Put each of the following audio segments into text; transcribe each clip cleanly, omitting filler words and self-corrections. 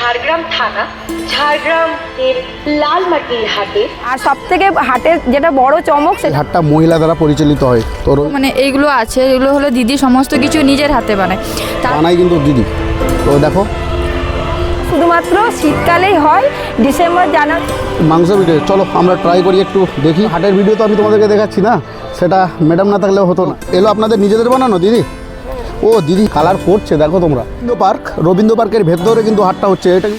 ঝাড়গ্রাম থানা, ঝাড়গ্রাম এর লালমাটির হাটে। আর সব থেকে হাটের যেটা বড় চমক এই হাটটা মহিলা দ্বারা পরিচালিত হয়। তোর মানে এইগুলো আছে, এগুলো হলো দিদি সমস্ত কিছু নিজের হাতে বানায়। বানাই কিন্তু দিদি। তো দেখো শুধুমাত্র শীতকালেই হয়, ডিসেম্বর জানুয়ারি। মাংস ভিডিও, চলো আমরা ট্রাই করি একটু দেখি। হাটের ভিডিও তো আমি তোমাদেরকে দেখাচ্ছি না, সেটা ম্যাডাম না থাকলেও হতো না। এলো আপনাদের নিজেদের বানানো দিদি? ও দিদি কালার করছে দেখো তোমরা। রবীন্দ্র পার্কের ভেতরে কিন্তু হাটটা হচ্ছে। এটা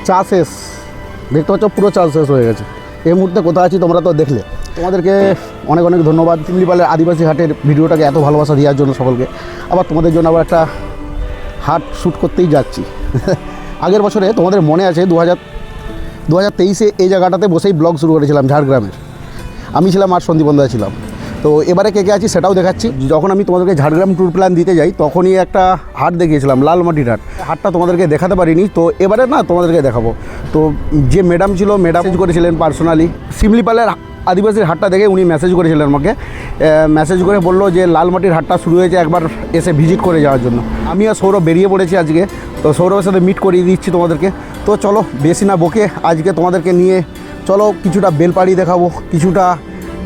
চা শেষ, দেখতে পাচ্ছ পুরো চা শেষ হয়ে গেছে। এই মুহূর্তে কোথায় আছি তোমরা তো দেখলে। তোমাদেরকে অনেক অনেক ধন্যবাদ শিমলিপালের আদিবাসী হাটের ভিডিওটাকে এত ভালোবাসা দেওয়ার জন্য সকলকে। আবার তোমাদের জন্য আবার একটা হাট শ্যুট করতেই যাচ্ছি। আগের বছরে তোমাদের মনে আছে 2023-এ এই জায়গাটাতে বসেই ব্লগ শুরু করেছিলাম ঝাড়গ্রামের। আমি ছিলাম আর সন্দীপ বন্ধা ছিলাম। তো এবারে কে কে আছি সেটাও দেখাচ্ছি। যখন আমি তোমাদেরকে ঝাড়গ্রাম ট্যুর প্ল্যান দিতে যাই তখনই একটা হাট দেখিয়েছিলাম, লালমাটির হাট। হাটটা তোমাদেরকে দেখাতে পারিনি, তো এবারে না তোমাদেরকে দেখাবো। তো যে ম্যাডাম ছিল, ম্যাডাম করেছিলেন পার্সোনালি শিমলিপালের আদিবাসীর হাটটা দেখে উনি মেসেজ করেছিলেন আমাকে। মেসেজ করে বললো যে লালমাটির হাটটা শুরু হয়েছে, একবার এসে ভিজিট করে যাওয়ার জন্য। আমি আর সৌরভ বেরিয়ে পড়েছি আজকে। তো সৌরভের সাথে মিট করিয়ে দিচ্ছি তোমাদেরকে। তো চলো বেশি না বকে আজকে তোমাদেরকে নিয়ে চলো কিছুটা বেলপাড়ি দেখাবো, কিছুটা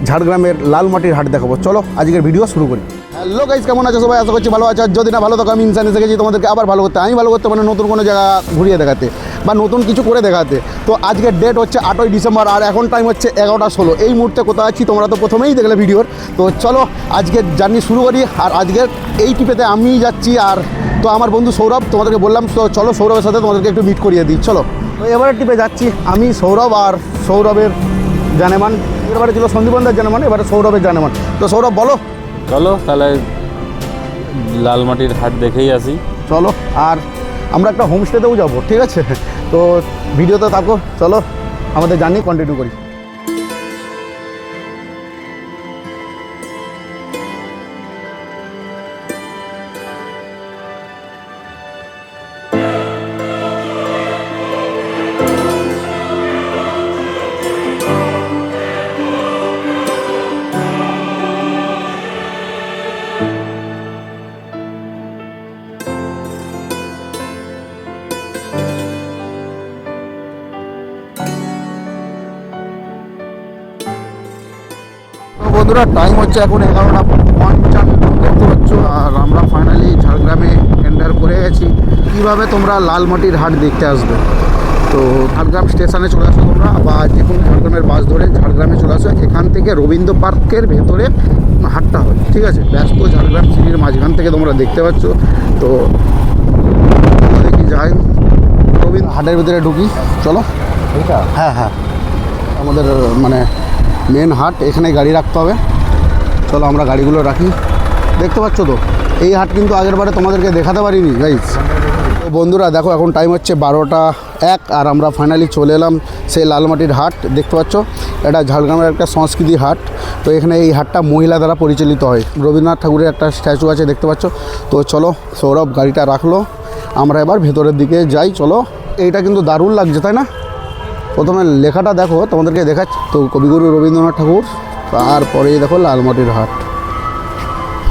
ঝাড়গ্রামের লালমাটির হাট দেখাবো। চলো আজকের ভিডিও শুরু করি। হ্যালো গাইস, কেমন আছো সবাই? আশা করছি ভালো আছো। যদি না ভালো থাকো, আমি ইনসান এসে গেছি তোমাদেরকে আবার ভালো করতে। আমি ভালো করতে মানে নতুন কোনো জায়গা ঘুরিয়ে দেখাতে বা নতুন কিছু করে দেখাতে। তো আজকের ডেট হচ্ছে 8ই ডিসেম্বর আর এখন টাইম হচ্ছে 11টা 16। এই মুহূর্তে কোথায় আছি তোমরা তো প্রথমেই দেখলে ভিডিওর। তো চলো আজকের জার্নি শুরু করি। আর আজকের এই ট্রিপেতে আমি যাচ্ছি, আর তো আমার বন্ধু সৌরভ, তোমাদেরকে বললাম তো চলো সৌরভের সাথে তোমাদেরকে একটু মিট করিয়ে দিই। চলো তো এবারে ট্রিপে যাচ্ছি আমি, সৌরভ আর সৌরভের জানেমান। এবারে ছিল সন্দীপন্দার জানেমান, এবারে সৌরভের জানেমান। তো সৌরভ বলো। চলো তাহলে লালমাটির হাট দেখেই আসি। চলো, আর আমরা একটা হোমস্টেতেও যাবো, ঠিক আছে? তো ভিডিওতে থাকো, চলো আমাদের জার্নি কন্টিনিউ করি। বন্ধুরা টাইম হচ্ছে এখন 11:55 দেখতে পাচ্ছ। আর আমরা ফাইনালি ঝাড়গ্রামে এন্টার করে গেছি। কীভাবে তোমরা লালমাটির হাট দেখতে আসবে, তো ঝাড়গ্রাম স্টেশনে চলে আসো তোমরা, বা যে কোনো ঝাড়গ্রামের বাস ধরে ঝাড়গ্রামে চলে আসো। এখান থেকে রবীন্দ্র পার্কের ভেতরে হাটটা হয়, ঠিক আছে? ব্যস্ত ঝাড়গ্রাম সিটির মাঝখান থেকে তোমরা দেখতে পাচ্ছ। তো দেখি যাই রবীন্দ্র হাটের ভিতরে ঢুকি, চলো। হ্যাঁ হ্যাঁ, আমাদের মানে মেন হাট, এখানে গাড়ি রাখতে হবে। চলো আমরা গাড়িগুলো রাখি। দেখতে পাচ্ছ তো এই হাট কিন্তু আগের বারে তোমাদেরকে দেখাতে পারিনি গাইস। তো বন্ধুরা দেখো এখন টাইম হচ্ছে 12:01 আর আমরা ফাইনালি চলে এলাম সেই লালমাটির হাট। দেখতে পাচ্ছ এটা ঝাড়গ্রামের একটা সংস্কৃতি হাট। তো এখানে এই হাটটা মহিলা দ্বারা পরিচালিত হয়। রবীন্দ্রনাথ ঠাকুরের একটা স্ট্যাচু আছে, দেখতে পাচ্ছ। তো চলো সৌরভ গাড়িটা রাখলো, আমরা এবার ভেতরের দিকে যাই। চলো, এইটা কিন্তু দারুণ লাগছে তাই না? প্রথমে লেখাটা দেখো, তোমাদেরকে দেখাচ্ছি। তো কবিগুরু রবীন্দ্রনাথ ঠাকুর, তারপরেই দেখো লালমাটির হাট।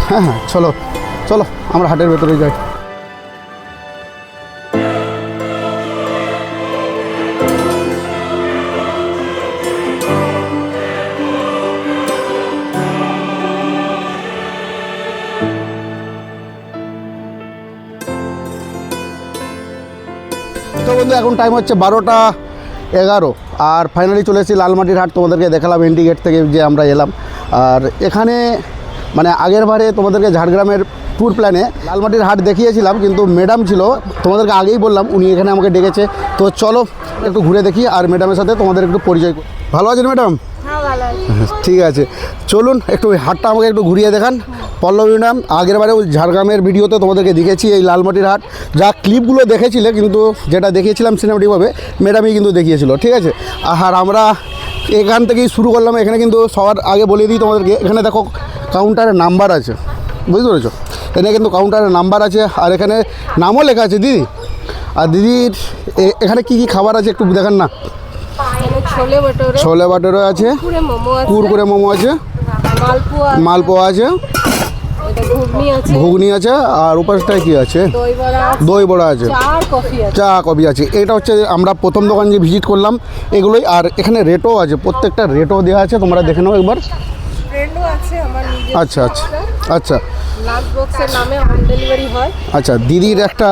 হ্যাঁ হ্যাঁ, চলো চলো আমরা হাটের ভেতরে যাই। তো বন্ধু এখন টাইম হচ্ছে 12:11 আর ফাইনালি চলে এসেছি লালমাটির হাট। তোমাদেরকে দেখালাম এন্ট্রি গেট থেকে যে আমরা এলাম। আর এখানে মানে আগের বারে তোমাদেরকে ঝাড়গ্রামের ট্যুর প্ল্যানে লালমাটির হাট দেখিয়েছিলাম, কিন্তু ম্যাডাম ছিল, তোমাদেরকে আগেই বললাম, উনি এখানে আমাকে ডেকেছে। তো চলো একটু ঘুরে দেখি আর ম্যাডামের সাথে তোমাদের একটু পরিচয়। ভালো আছেন ম্যাডাম? ঠিক আছে, চলুন একটু ওই হাটটা আমাকে একটু ঘুরিয়ে দেখান। পল্লবী ম্যাডাম আগের বারে ওই ঝাড়গ্রামের ভিডিওতে তোমাদেরকে দেখেছি এই লালমাটির হাট, যা ক্লিপগুলো দেখেছিলে, কিন্তু যেটা দেখিয়েছিলাম সিনেমেটিকভাবে ম্যাডামই কিন্তু দেখিয়েছিল, ঠিক আছে? আর আমরা এখান থেকেই শুরু করলাম। এখানে কিন্তু সবার আগে বলে দিই তোমাদেরকে, এখানে দেখো কাউন্টারের নাম্বার আছে, বুঝতে পেরেছো? এখানে কিন্তু কাউন্টারের নাম্বার আছে, আর এখানে নামও লেখা আছে দিদি। আর দিদির এখানে কি কি খাবার আছে একটু দেখান না। ছোলে ভটোরে, ছোলে বাটারও আছে, মোমো আছে, কুরকুরে মোমো আছে, মালপোয়া, মালপোয়া আছে, এটা ঘুগনি আছে, ঘুগনি আছে, আর উপাসটায় কি আছে, দই বড়া, দই বড়া আছে, চা আর কফি আছে। চা কফি আছে। এটা হচ্ছে আমরা প্রথম দোকান যে ভিজিট করলাম এগুলোই। আর এখানে রেটও আছে, প্রত্যেকটা রেটও দেওয়া আছে, তোমরা দেখে নাও একবার। ফ্রেন্ডও আছে আমার নিজের। আচ্ছা আচ্ছা আচ্ছা লাঞ্চ বক্সের নামে হোম ডেলিভারি হয়। আচ্ছা, দিদির একটা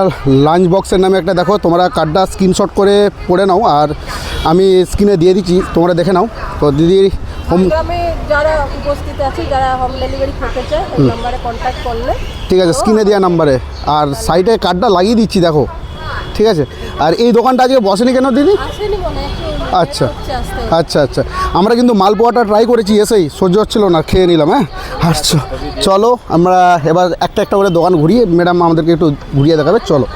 লাঞ্চ বক্সের নামে একটা দেখো, তোমরা কার্ডটা স্ক্রিনশট করে পড়ে নাও, আর আমি স্ক্রিনে দিয়ে দিচ্ছি, তোমরা দেখে নাও। তো দিদির হোম, গ্রামে যারা উপস্থিত আছে, যারা হোম ডেলিভারি করতে চায়, এই নম্বরে কন্ট্যাক্ট করলে। ঠিক আছে, স্ক্রিনে দেওয়া নাম্বারে, আর সাইডে কার্ডটা লাগিয়ে দিচ্ছি দেখো, ঠিক আছে। আর এই দোকানটা আজকে বসেনি কেন দিদি? আসেনি মনে হয়, একটু আচ্ছা হচ্ছে আসতে। আচ্ছা আচ্ছা, আমরা কিন্তু মালপোয়াটা ট্রাই করেছি, এসেই সহ্য হচ্ছিল না, খেয়ে নিলাম। হ্যাঁ, আচ্ছা চলো আমরা এবার একটা একটা করে দোকান ঘুরিয়ে ম্যাডাম আমাদেরকে একটু ঘুরিয়ে দেখাবে। চলো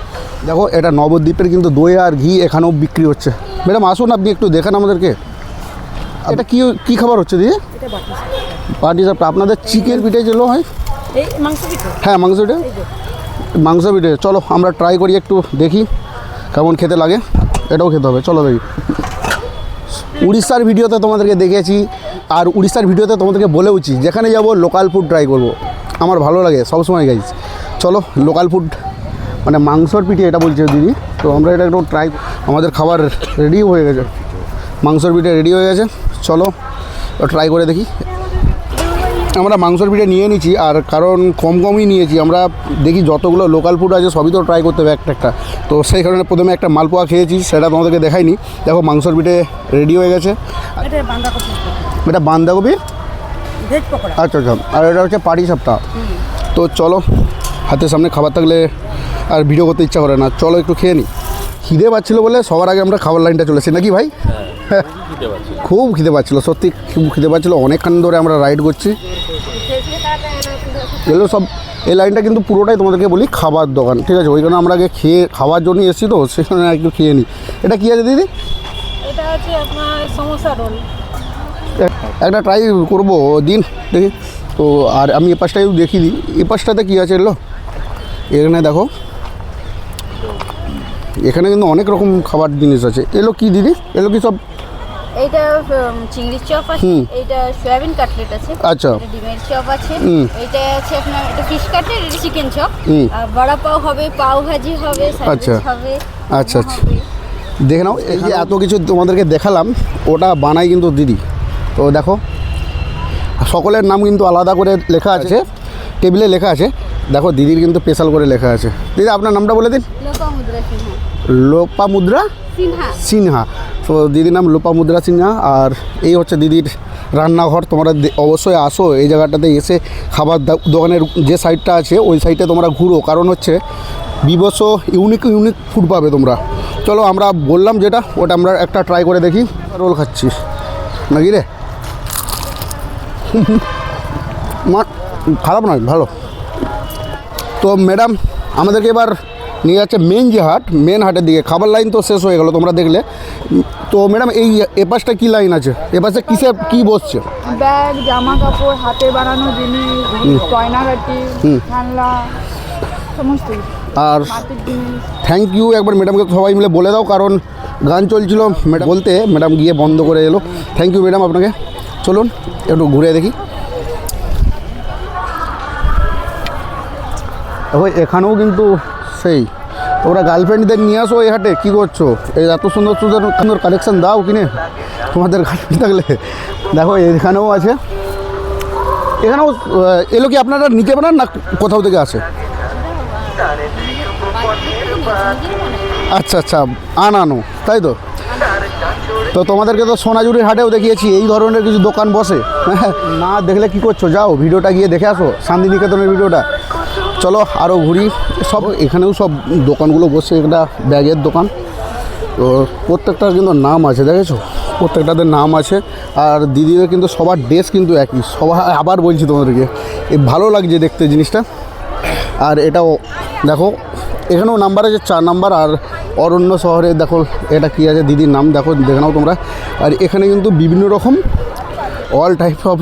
দেখো, এটা নবদ্বীপের কিন্তু দই আর ঘি এখানেও বিক্রি হচ্ছে। ম্যাডাম আসুন, আপনি একটু দেখান আমাদেরকে। এটা কি কি খাবার হচ্ছে দিদি? পার্টি সাপটা। আপনাদের চিকেন পিঠে যেগুলো হয়, এই মাংস পিঠে। হ্যাঁ মাংস পিঠে, মাংস পিঠে। চলো আমরা ট্রাই করি, একটু দেখি কেমন খেতে লাগে। এটাও খেতে হবে, চলো দেখি। উড়িষ্যার ভিডিওতে তোমাদেরকে দেখেছি, আর উড়িষ্যার ভিডিওতে তোমাদেরকে বলেওছি যেখানে যাব লোকাল ফুড ট্রাই করব, আমার ভালো লাগে সবসময় গাইজ। চলো লোকাল ফুড মানে মাংসর পিঠে এটা বলছে দিদি, তো আমরা এটা একটু ট্রাই। আমাদের খাবার রেডিও হয়ে গেছে, মাংসর পিঠে রেডি হয়ে গেছে, চলো ট্রাই করে দেখি। আমরা মাংসর পিঠে নিয়ে নিচ্ছি, আর কারণ কম কমই নিয়েছি আমরা, দেখি যতগুলো লোকাল ফুড আছে সবই তো ট্রাই করতে হবে একটা একটা। তো সেই কারণে প্রথমে একটা মালপোয়া খেয়েছি, সেটা তোমাদেরকে দেখাইনি। দেখো মাংসর পিঠে রেডি হয়ে গেছে। এটা বাঁধাকপি, আচ্ছা আচ্ছা, আর এটা হচ্ছে পাটি সাপটা। তো চলো, হাতের সামনে খাবার থাকলে আর ভিডিও করতে ইচ্ছা করে না, চলো একটু খেয়ে নিই। খিদে পাচ্ছিলো বলে সবার আগে আমরা খাবার লাইনটা চলেছি নাকি ভাই? খুব খিদে পাচ্ছিলো, সত্যি খুব খিদে পাচ্ছিলো। অনেকক্ষণ ধরে আমরা রাইড করছি। এগুলো সব, এই লাইনটা কিন্তু পুরোটাই তোমাদেরকে বলি খাবার দোকান, ঠিক আছে। ওই কারণে আমরা আগে খেয়ে খাওয়ার জন্যই এসেছি, তো সেখানে একটু খেয়ে নিই। এটা কী আছে দিদি? এটা হচ্ছে আপনার সমোসা রোল। একটা ট্রাই করবো দিন দেখি। তো আর আমি এ পাশটাই দেখি দিই, এ পাশটাতে কী আছে এগুলো। এখানে দেখো, এখানে কিন্তু অনেক রকম খাবার জিনিস আছে। এলো কি দিদি? এলো কি সব? এইটা চিংড়ির চপ আছে, এইটা সয়াবিন কাটলেট আছে, আচ্ছা, এটা ডিমের চপ আছে, এইটা আছে আপনার এটা ফিশ কাটলেট, এটা চিকেন চপ, আর বড়া পাও হবে, পাও ভাজি হবে, আচ্ছা স্যান্ডউইচ হবে। আচ্ছা আচ্ছা, দেখে নাও। এই যে এত কিছু তোমাদেরকে দেখালাম, ওটা বানাই কিন্তু দিদি। তো দেখো, সকলের নাম কিন্তু আলাদা করে লেখা আছে, টেবিলে লেখা আছে। দেখো দিদির কিন্তু স্পেশাল করে লেখা আছে। দিদি আপনার নামটা বলে দিন। লোপামুদ্রা সিনহা। লোপামুদ্রা সিনহা। সিনহা। তো দিদির নাম লোপামুদ্রা সিনহা। আর এই হচ্ছে দিদির রান্নাঘর। তোমরা অবশ্যই আসো এই জায়গাটাতে, এসে খাবার দোকানের যে সাইডটা আছে ওই সাইডে তোমরা ঘুরো, কারণ হচ্ছে বিভৎস ইউনিক ইউনিক ফুড পাবে তোমরা। চলো আমরা বললাম যেটা, ওটা আমরা একটা ট্রাই করে দেখি। রোল খাচ্ছি নাকি রে? খারাপ নয়, ভালো। তো ম্যাডাম আমাদেরকে এবার নিয়ে যাচ্ছে মেন যে হাট, মেন হাটের দিকে। খাবার লাইন তো শেষ হয়ে গেল, তোমরা দেখলে। তো ম্যাডাম এই এপাশটা কী লাইন আছে? এপাশে কিসে কী বসছে? ব্যাগ, জামা কাপড়, হাতে বানানো জিনিস, গয়নাগাটি, খেলনা, সমস্ত কিছু, আর হাতের জিনিস। থ্যাংক ইউ একবার ম্যাডামকে সবাই মিলে বলে দাও, কারণ গান চলছিল ম্যাডাম বলতে, ম্যাডাম গিয়ে বন্ধ করে এলো। থ্যাংক ইউ ম্যাডাম আপনাকে। চলুন একটু ঘুরে দেখি। ওই এখানেও কিন্তু সেই, তোমরা গার্লফ্রেন্ডদের নিয়ে আসো এই হাটে, কী করছো? এই এত সুন্দর সুন্দর সুন্দর কালেকশান দাও কিনে তোমাদের গার্লফ্রেন্ড থাকলে। দেখো এখানেও আছে, এখানেও। এলো কি আপনারা নিতে পারেন না কোথাও থেকে আসে? আচ্ছা আচ্ছা, আনানো, তাই তো। তো তোমাদেরকে তো সোনাঝুরির হাটেও দেখিয়েছি এই ধরনের কিছু দোকান বসে। না দেখলে কি করছো, যাও ভিডিওটা গিয়ে দেখে আসো, শান্তিনিকেতনের ভিডিওটা। চলো আরও ঘুরি। সব এখানেও সব দোকানগুলো বসে, একটা ব্যাগের দোকান। তো প্রত্যেকটার কিন্তু নাম আছে, দেখেছো, প্রত্যেকটাদের নাম আছে। আর দিদিদের কিন্তু সবার ড্রেস কিন্তু একই, সবার। আবার বলছি তোমাদেরকে, ভালো লাগছে দেখতে জিনিসটা। আর এটাও দেখো, এখানেও নাম্বার আছে 4 নাম্বার। আর অরণ্য শহরে দেখো এটা কী আছে, দিদির নাম দেখো, দেখে নাও তোমরা। আর এখানে কিন্তু বিভিন্ন রকম অল টাইপ অফ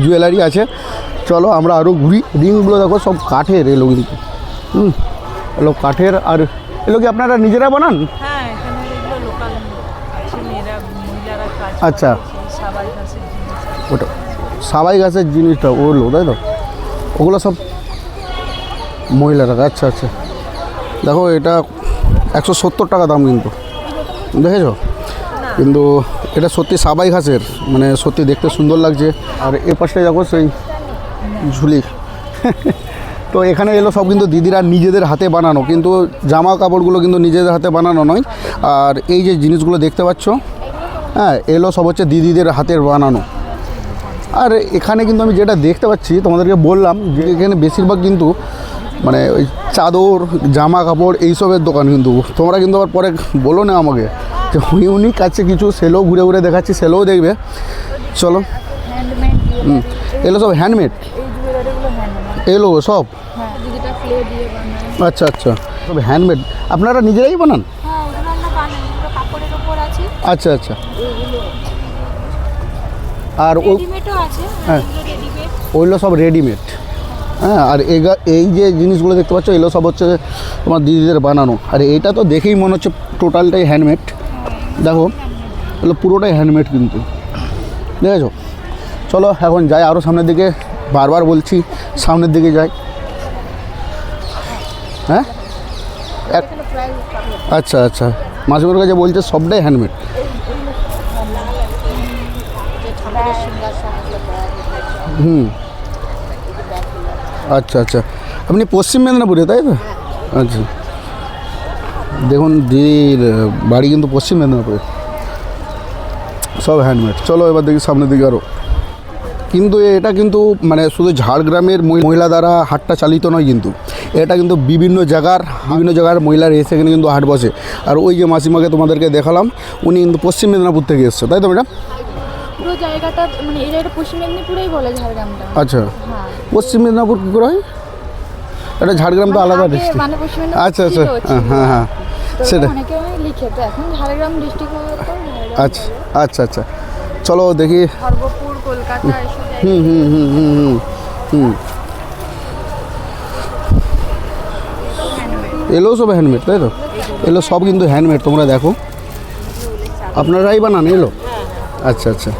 জুয়েলারি আছে। চলো আমরা আরও ঘুরি। রিংগুলো দেখো সব কাঠের, এলো কিন্তু এলো কাঠের। আর এগুলো কি আপনারা নিজেরা বানান? হ্যাঁ, এখানে এগুলো লোকাল আছে, মেয়েরা মহিলারা কাজ আচ্ছা। সবাই কাছে ওটা সাবাই গাছের জিনিসটা ওগুলো তাই তো, ওগুলো সব মহিলারা। আচ্ছা আচ্ছা, দেখো এটা 170 টাকা দাম, কিন্তু দেখেছো, কিন্তু এটা সত্যি সাবাই ঘাসের, মানে সত্যি দেখতে সুন্দর লাগছে। আর এ পাশে দেখো সেই ঝুলি তো এখানে এলো সব কিন্তু দিদিরা নিজেদের হাতে বানানো, কিন্তু জামা কাপড়গুলো কিন্তু নিজেদের হাতে বানানো নয়। আর এই যে জিনিসগুলো দেখতে পাচ্ছ, হ্যাঁ, এলো সব হচ্ছে দিদিদের হাতের বানানো। আর এখানে কিন্তু আমি যেটা দেখতে পাচ্ছি, তোমাদেরকে বললাম যে এখানে বেশিরভাগ কিন্তু মানে ওই চাদর, জামা কাপড় এইসবের দোকান। কিন্তু তোমরা কিন্তু আবার পরে বলো না আমাকে যে ইউনিক আছে কিছু, সেলও ঘুরে ঘুরে দেখাচ্ছি, সেলও দেখবে। চলো, হ্যান্ডমেড এগুলো সব হ্যান্ডমেড, এই জুয়েলারিগুলো হ্যান্ডমেড। এগুলো সব? হ্যাঁ, দিদিটা ক্লে দিয়ে বানায়। আচ্ছা আচ্ছা, সব হ্যান্ডমেড। আপনারা নিজেরাই বানান? হ্যাঁ, ওগুলো আমরা বানাই, ওগুলো কাপড়ের ওপর আছে। আচ্ছা আচ্ছা। আর ও রেডিমেডও আছে, হ্যাঁ, রেডিমেড। ওইগুলো সব রেডিমেড। হ্যাঁ, আর এই যে জিনিসগুলো দেখতে পাচ্ছ, এগুলো সব হচ্ছে তোমার দিদিদের বানানো। আর এইটা তো দেখেই মনে হচ্ছে টোটালটাই হ্যান্ডমেড। দেখো, এগুলো পুরোটাই হ্যান্ডমেড কিন্তু, দেখেছো। চলো এখন যাই আরও সামনের দিকে, বারবার বলছি সামনের দিকে যাই। হ্যাঁ, আচ্ছা আচ্ছা, মাসিমার কাছে বলছে সবটাই হ্যান্ডমেড। হুম, আচ্ছা আচ্ছা, আপনি পশ্চিম মেদিনীপুরে তাই তো? আচ্ছা, দেখুন দিদির বাড়ি কিন্তু পশ্চিম মেদিনীপুরে, সব হ্যান্ডমেড। চলো এবার দেখি সামনের দিকে আরও। কিন্তু এটা কিন্তু মানে শুধু ঝাড়গ্রামের মহিলা দ্বারা হাটটা চালিত নয়, কিন্তু এটা কিন্তু বিভিন্ন জায়গার মহিলারা এসে এখানে কিন্তু হাট বসে। আর ওই যে মাসিমাকে তোমাদেরকে দেখালাম, উনি কিন্তু পশ্চিম মেদিনীপুর থেকে এসছে, তাই তো ম্যাডাম? পুরো জায়গাটা মানে এই জায়গাটা পশ্চিম মেদিনীপুরেই বলে ঝাড়গ্রামটা। আচ্ছা, হ্যাঁ, পশ্চিম মেদিনীপুর কী করে হয়? এটা ঝাড়গ্রাম তো আলাদা ডিস্ট্রিক্ট। মানে পশ্চিম মেদিনীপুর আচ্ছা আচ্ছা, হ্যাঁ হ্যাঁ, তো সেটা অনেকে লিখে, তো এখন ঝাড়গ্রাম ডিস্ট্রিক্ট হয়ে তো আচ্ছা আচ্ছা আচ্ছা। চলো দেখি। খড়গপুর, কলকাতা এসব জায়গায়। হুম হুম হুম হুম হুম হুম, এলো সব হ্যান্ডমেড তাই তো? এলো সব কিন্তু হ্যান্ডমেড, তোমরা দেখো। আপনারাই বানান এলো? আচ্ছা আচ্ছা,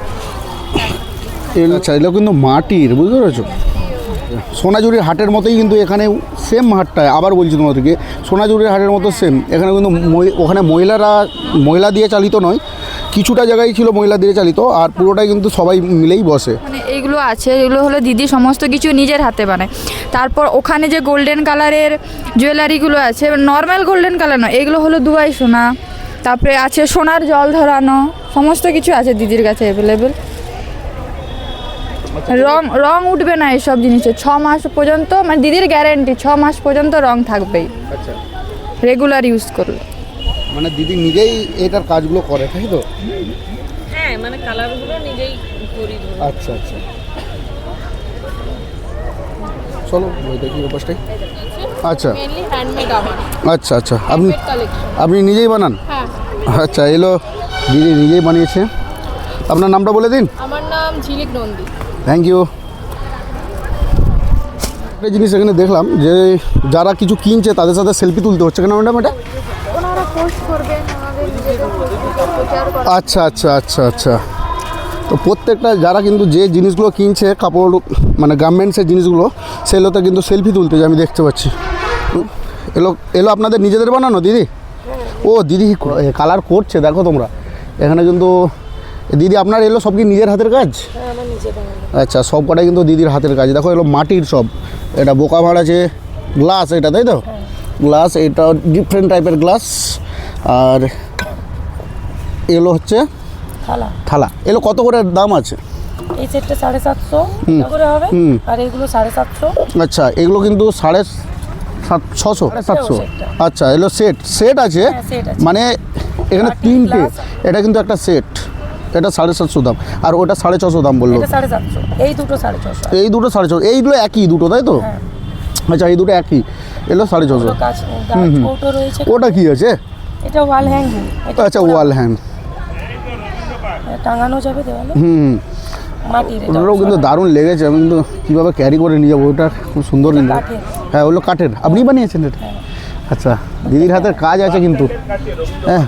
এলো। আচ্ছা, এলো কিন্তু মাটির, বুঝতে পেরেছো? সোনাঝুরির হাটের মতোই কিন্তু এখানে সেম হাটটায়, আবার বলছি তোমাদেরকে, সোনাঝুরির হাটের মতো সেম। এখানে কিন্তু ওখানে মহিলা দিয়ে চালিত নয়, কিছুটা জায়গায় ছিল মহিলা দিয়ে চালিত, আর পুরোটাই কিন্তু সবাই মিলেই বসে। মানে এইগুলো আছে, এগুলো হলো দিদি সমস্ত কিছু নিজের হাতে বানায়। তারপর ওখানে যে গোল্ডেন কালারের জুয়েলারিগুলো আছে, নর্মাল গোল্ডেন কালার নয়, এগুলো হলো দুবাই সোনা। তারপরে আছে সোনার জল ধরানো, সমস্ত কিছু আছে দিদির কাছে অ্যাভেলেবেল। রং উঠবে না এইসব জিনিসে 6 মাস পর্যন্ত, মানে দিদির গ্যারেন্টি 6 মাস পর্যন্ত রং থাকবেই আচ্ছা, রেগুলার ইউজ করলে। মানে দিদি নিজেই এটার কাজগুলো করে তাই তো? হ্যাঁ, মানে কালারগুলো নিজেই করি। আচ্ছা আচ্ছা, চলো ওই দেখি ব্যাপারটাই। আচ্ছা মেইনলি হ্যান্ডমেড আমার আচ্ছা আচ্ছা, আপনি কালেকশন। নিজেই বানান? হ্যাঁ, আচ্ছা, এলো দিদি নিজেই বানিয়েছে। আপনার নামটা বলে দিন। আমার নাম ঝিলিক নন্দী। Thank you. একটা জিনিস এখানে দেখলাম যে যারা কিছু কিনছে তাদের সাথে সেলফি তুলতে হচ্ছে কেন ম্যাডাম এটা? ওনারা পোস্ট করবেন, আমাদের নিজেদের প্রচার করা। আচ্ছা আচ্ছা আচ্ছা আচ্ছা, তো প্রত্যেকটা যারা কিন্তু যে জিনিসগুলো কিনছে, কাপড় মানে গার্মেন্টসের জিনিসগুলো, সেগুলোতে কিন্তু সেলফি তুলতে আমি দেখতে পাচ্ছি। এলো আপনাদের নিজেদের বানানো দিদি? ও দিদি কালার করছে, দেখো তোমরা এখানে কিন্তু। দিদি আপনার এলো সব কি নিজের হাতের কাজ? আচ্ছা, সব কটাই কিন্তু দিদির হাতের কাজ। দেখো এলো মাটির সব, এটা বোকা ভাড় আছে, গ্লাস এটা তাই তো? গ্লাস, এটা ডিফারেন্ট টাইপের গ্লাস। আর এলো হচ্ছে থালা। এলো কত করে দাম আছে? এই সেটটা 750 করে হবে, আর এগুলো 750। আচ্ছা, এগুলো কিন্তু 650। আচ্ছা, এলো সেট আছে, মানে এখানে 3টে, এটা কিন্তু একটা সেট, এটা 750 দাম, আর ওটা 650 দাম বললো। 750, এই দুটো 650। এই দুটো 650, এইগুলো একই দুটো তাই তো? আচ্ছা, এই দুটো একই, এলো 650। কৌটো রয়েছে। ওটা কি আছে? এটা ওয়াল হ্যাঙ্গিং। আচ্ছা, ওয়াল হ্যাং, টাঙানো যাবে দেওয়ালে। মাটির, ওটাও কিন্তু দারুণ লেগেছে। আমি কিন্তু কীভাবে ক্যারি করে নিয়ে যাবো, ওটা খুব সুন্দর কিন্তু। হ্যাঁ, ওগুলো কাঠের। আপনি বানিয়েছেন এটা? আচ্ছা, দিদির হাতের কাজ আছে কিন্তু, হ্যাঁ।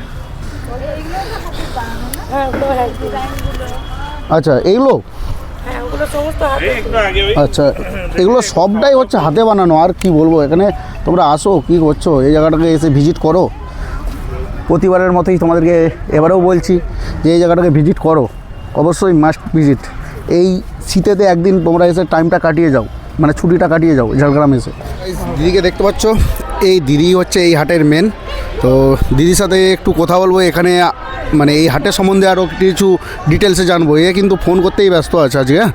আচ্ছা, এইগুলো আচ্ছা, এগুলো সবটাই হচ্ছে হাতে বানানো। আর কি বলবো, এখানে তোমরা আসো, কি করছো, এই জায়গাটাকে এসে ভিজিট করো। প্রতিবারের মতোই তোমাদেরকে এবারেও বলছি যে এই জায়গাটাকে ভিজিট করো, অবশ্যই মাস্ট ভিজিট। এই শীতেতে একদিন তোমরা এসে টাইমটা কাটিয়ে যাও, মানে ছুটিটা কাটিয়ে যাও ঝাড়গ্রাম এসে। দিদিকে দেখতে পাচ্ছ, এই দিদি হচ্ছে এই হাটের মেন। তো দিদির সাথে একটু কথা বলবো, এখানে মানে এই হাটের সম্বন্ধে আরও কিছু ডিটেলসে জানবো। এ কিন্তু ফোন করতেই ব্যস্ত আছে আজকে। হ্যাঁ,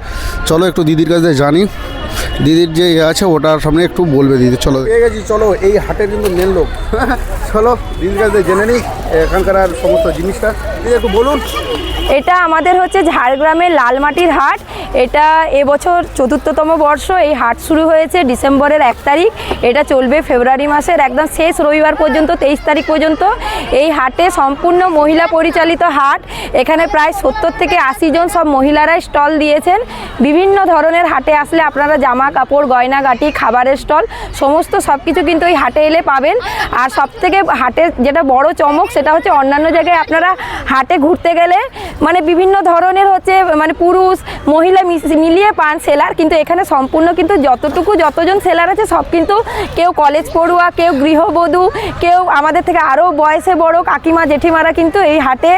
চলো একটু দিদির কাছে জানি, দিদির যে আছে ওটার সামনে একটু বলবে দিদি। চলো পেয়ে গেছি, চলো এই হাটের কিন্তু মেন লোক। চলো দিদির কাছে জেনে নিই এখানকার আর সমস্ত জিনিসটা। দিদি একটু বলুন। এটা আমাদের হচ্ছে ঝাড়গ্রামের লালমাটির হাট। এটা এবছর ৪র্থতম বর্ষ। এই হাট শুরু হয়েছে ডিসেম্বরের 1 তারিখ, এটা চলবে ফেব্রুয়ারি মাসের একদম শেষ রবিবার পর্যন্ত, 23 তারিখ পর্যন্ত। এই হাটে সম্পূর্ণ মহিলা পরিচালিত হাট। এখানে প্রায় 70 থেকে 80 জন সব মহিলারাই স্টল দিয়েছেন। বিভিন্ন ধরনের হাটে আসলে আপনারা জামা কাপড়, গয়নাগাটি, খাবারের স্টল সমস্ত সব কিছু কিন্তু এই হাটে এলে পাবেন। আর সবথেকে হাটের যেটা বড় চমক সেটা হচ্ছে অন্যান্য জায়গায় আপনারা হাটে ঘুরতে গেলে মানে বিভিন্ন ধরনের হচ্ছে মানে পুরুষ মহিলা মিলিয়ে পান সেলার, কিন্তু এখানে সম্পূর্ণ কিন্তু যতজন সেলার আছে সব কিন্তু কেউ কলেজ পড়ুয়া, কেউ গৃহবধূ, কেউ আমাদের থেকে আরও বয়সে বড় কাকিমা জেঠিমারা কিন্তু এই হাটে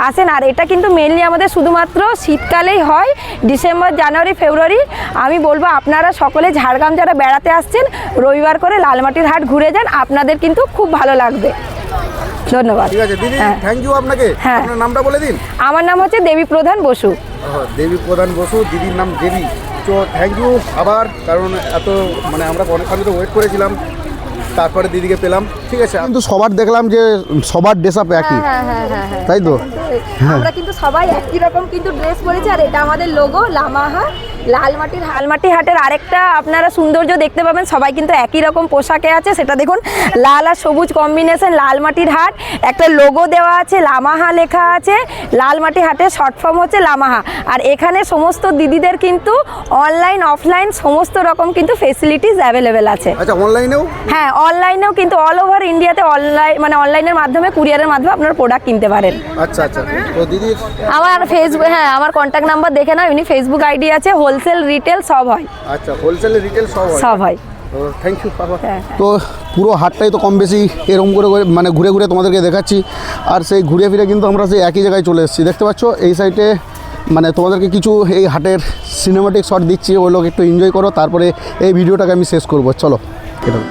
আসেন। আর এটা কিন্তু মেনলি আমাদের শুধুমাত্র শীতকালেই হয়, ডিসেম্বর, জানুয়ারি, ফেব্রুয়ারি। আমি বলবো আপনারা সকলে ঝাড়গ্রাম যারা বেড়াতে আসছেন রবিবার করে লালমাটির হাট ঘুরে যান, আপনাদের কিন্তু খুব ভালো লাগবে। ধন্যবাদ। ঠিক আছে দিদি, থ্যাংক ইউ আপনাকে। হ্যাঁ, আপনার নামটা বলে দিন। আমার নাম হচ্ছে দেবী প্রধান বসু। দেবী প্রধান বসু, দিদির নাম দেবী। তো থ্যাংক ইউ আবার, কারণ এত মানে আমরা অনেকক্ষণ তো ওয়েট করেছিলাম, তারপরে দিদিকে পেলাম। ঠিক আছে, কিন্তু সবার দেখলাম যে সবার ড্রেস আপ একই, তাই তো? আমরা কিন্তু সবাই একই রকম কিন্তু ড্রেস পরেছি। আর এটা আমাদের লোগো লামাহা লালমাটি হাটের আরেকটা আপনারা সৌন্দর্য দেখতে পাবেন, সবাই কিন্তু একই রকম পোশাকে আছে। সেটা দেখুন, লাল আর সবুজ কম্বিনেশন, লালমাটির হাট। একটা লোগো দেওয়া আছে, লামাহা লেখা আছে। লালমাটি হাটের শর্ট ফর্ম হচ্ছে লামাহা। আর এখানে সমস্ত দিদিদের কিন্তু অনলাইন অফলাইন সমস্ত রকম কিন্তু ফেসিলিটিস অ্যাভেলেবেল আছে। আচ্ছা, অনলাইনেও? হ্যাঁ, অনলাইনেও কিন্তু অল ওভার ইন্ডিয়াতে অনলাইনের মাধ্যমে কুরিয়ারের মাধ্যমে আপনারা প্রোডাক্ট কিনতে পারেন। আচ্ছা আচ্ছা, তো দিদি আমার ফেসবুক, হ্যাঁ আমার কন্ট্যাক্ট নাম্বার দেখে নাও, এমনি ফেসবুক আইডি আছে। হোলসেল রিটেল সব হয়। আচ্ছা, হোলসেল রিটেল সব হয়। তো থ্যাংক ইউ বাবা। তো পুরো হাটটাই তো কম বেশি এরকম করে মানে ঘুরে ঘুরে তোমাদেরকে দেখাচ্ছি। আর সেই ঘুরে ফিরে কিন্তু আমরা সেই একই জায়গায় চলে এসেছি। দেখতে পাচ্ছ এই সাইডে মানে তোমাদেরকে কিছু এই হাটের সিনেমাটিক শট দিচ্ছি, ওগুলো একটু এনজয় করো, তারপরে এই ভিডিওটাকে আমি শেষ করবো। চলো এটা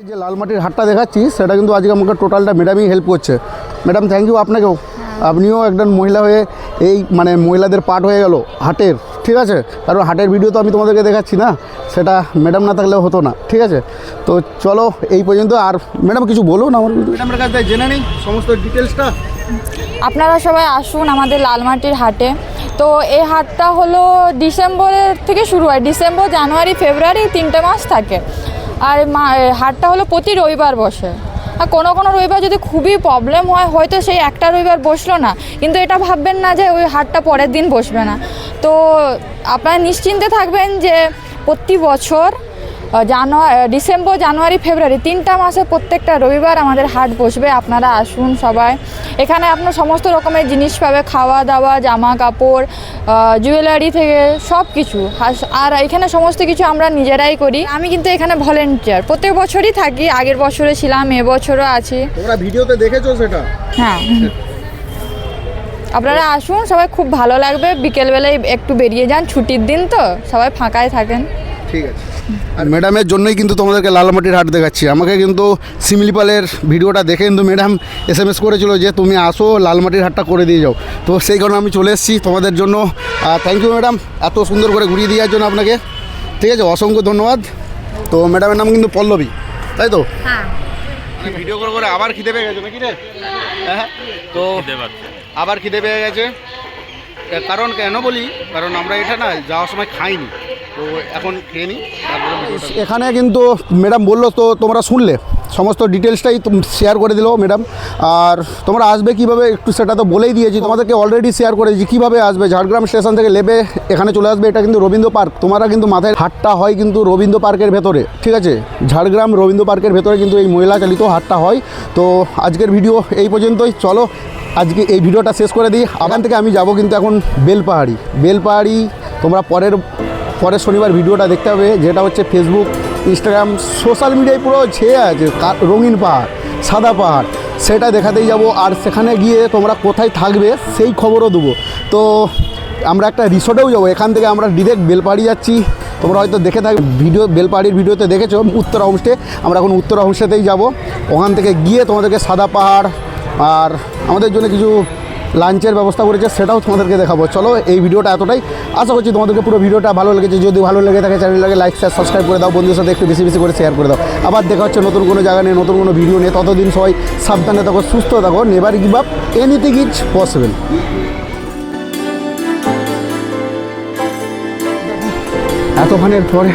যে লালমাটির হাটটা দেখাচ্ছি সেটা কিন্তু আজকে আমাকে টোটালটা ম্যাডামই হেল্প করছে। ম্যাডাম থ্যাংক ইউ আপনাকেও। আপনিও একজন মহিলা হয়ে এই মানে মহিলাদের পার্ট হয়ে গেল হাটের, ঠিক আছে? কারণ হাটের ভিডিও তো আমি তোমাদেরকে দেখাচ্ছি না, সেটা ম্যাডাম না থাকলেও হতো না, ঠিক আছে? তো চলো এই পর্যন্ত। আর ম্যাডাম কিছু বলুন আমার ম্যাডামের কাছে জেনে নিই সমস্ত ডিটেলসটা। আপনারা সবাই আসুন আমাদের লালমাটির হাটে। তো এই হাটটা হলো ডিসেম্বরের থেকে শুরু হয়, ডিসেম্বর, জানুয়ারি, ফেব্রুয়ারি 3টে মাস থাকে। আর হাটটা হলো প্রতি রবিবার বসে। আর কোনো রবিবার যদি খুবই প্রবলেম হয়, হয়তো সেই একটা রবিবার বসলো না, কিন্তু এটা ভাববেন না যে ওই হাটটা পরের দিন বসবে না। তো আপনারা নিশ্চিন্তে থাকবেন যে প্রতি বছর ডিসেম্বর, জানুয়ারি, ফেব্রুয়ারি 3টা মাসে প্রত্যেকটা রবিবার আমাদের হাট বসবে। আপনারা আসুন সবাই। এখানে আপনার সমস্ত রকমের জিনিস পাবে, খাওয়া দাওয়া, জামা কাপড়, জুয়েলারি থেকে সব কিছু। আর এখানে সমস্ত কিছু আমরা নিজেরাই করি। আমি কিন্তু এখানে ভলেন্টিয়ার, প্রত্যেক বছরই থাকি। আগের বছরে ছিলাম, এবছরও আছি। তোমরা ভিডিওতে দেখেছো সেটা? হ্যাঁ, আপনারা আসুন সবাই, খুব ভালো লাগবে। বিকেলবেলায় একটু বেরিয়ে যান, ছুটির দিন তো সবাই ফাঁকায় থাকেন। ঠিক আছে। আর ম্যাডামের জন্যই কিন্তু তোমাদেরকে লালমাটির হাট দেখাচ্ছি। আমাকে কিন্তু শিমলিপালের ভিডিওটা দেখে কিন্তু ম্যাডাম SMS করেছিল যে তুমি আসো লালমাটির হাটটা করে দিয়ে যাও, তো সেই কারণে আমি চলে এসেছি তোমাদের জন্য। থ্যাংক ইউ ম্যাডাম, এত সুন্দর করে ঘুরিয়ে দেওয়ার জন্য আপনাকে, ঠিক আছে, অসংখ্য ধন্যবাদ। তো ম্যাডামের নাম কিন্তু পল্লবী, তাই তো? হ্যাঁ। ভিডিও করে আবার খিদে পেয়ে গেছে নাকি রে? হ্যাঁ, তো আবার খিদে পেয়ে গেছে। কারণ কেন বলি, কারণ আমরা এটা না যাওয়ার সময় খাইনি, তো এখন খেয়ে নিই। এখানে কিন্তু ম্যাডাম বললো, তো তোমরা শুনলে সমস্ত ডিটেলসটাই শেয়ার করে দিল ম্যাডাম। আর তোমরা আসবে কিভাবে একটু সেটা তো বলেই দিয়েছি তোমাদেরকে, অলরেডি শেয়ার করেছি কীভাবে আসবে। ঝাড়গ্রাম স্টেশন থেকে নেবে এখানে চলে আসবে। এটা কিন্তু রবীন্দ্র পার্ক, তোমরা কিন্তু মাথায় হাটটা হয় কিন্তু রবীন্দ্র পার্কের ভেতরে, ঠিক আছে? ঝাড়গ্রাম রবীন্দ্র পার্কের ভেতরে কিন্তু এই মহিলা চালিত হাটটা হয়। তো আজকের ভিডিও এই পর্যন্তই, চলো আজকে এই ভিডিওটা শেষ করে দিই। এখান থেকে আমি যাব কিন্তু এখন বেলপাহাড়ি। তোমরা পরের শনিবার ভিডিওটা দেখতে হবে, যেটা হচ্ছে ফেসবুক, ইনস্টাগ্রাম, সোশ্যাল মিডিয়ায় পুরো ছেয়ে আছে রঙিন পাহাড়, সাদা পাহাড়, সেটা দেখাতেই যাব। আর সেখানে গিয়ে তোমরা কোথায় থাকবে সেই খবরও দেবো। তো আমরা একটা রিসোর্টেও যাবো, এখান থেকে আমরা ডিরেক্ট বেলপাহাড়ি যাচ্ছি। তোমরা হয়তো দেখে থাকবে ভিডিও, বেলপাহাড়ির ভিডিওতে দেখেছো উত্তরা হোমস্টে। আমরা এখন উত্তরা হোমস্টেতেই যাব। ওখান থেকে গিয়ে তোমাদেরকে সাদা পাহাড় আর আমাদের জন্য কিছু লাঞ্চের ব্যবস্থা করেছে, সেটাও তোমাদেরকে দেখাবো। চলো এই ভিডিওটা এতটাই, আশা করছি তোমাদেরকে পুরো ভিডিওটা ভালো লেগেছে। যদি ভালো লেগে থাকে চ্যানেলটাকে লাইক শেয়ার সাবস্ক্রাইব করে দাও, বন্ধুদের সাথে একটু বেশি বেশি করে শেয়ার করে দাও। আবার দেখা হচ্ছে নতুন কোনো জায়গা নিয়ে, নতুন কোনো ভিডিও নিয়ে। ততদিন সবাই সাবধানে থাকো, সুস্থ থাকো, never give up, anything is possible. এতক্ষণের পরে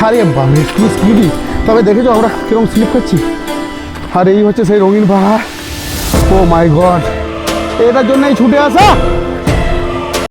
আরে বাবা কি স্পিডি, তবে দেখেছো আমরা কিরকম স্লিপ করছি। আর এই হচ্ছে সেই রঙিন পাহাড়। ও মাই গড, এটার জন্যই ছুটে আসা।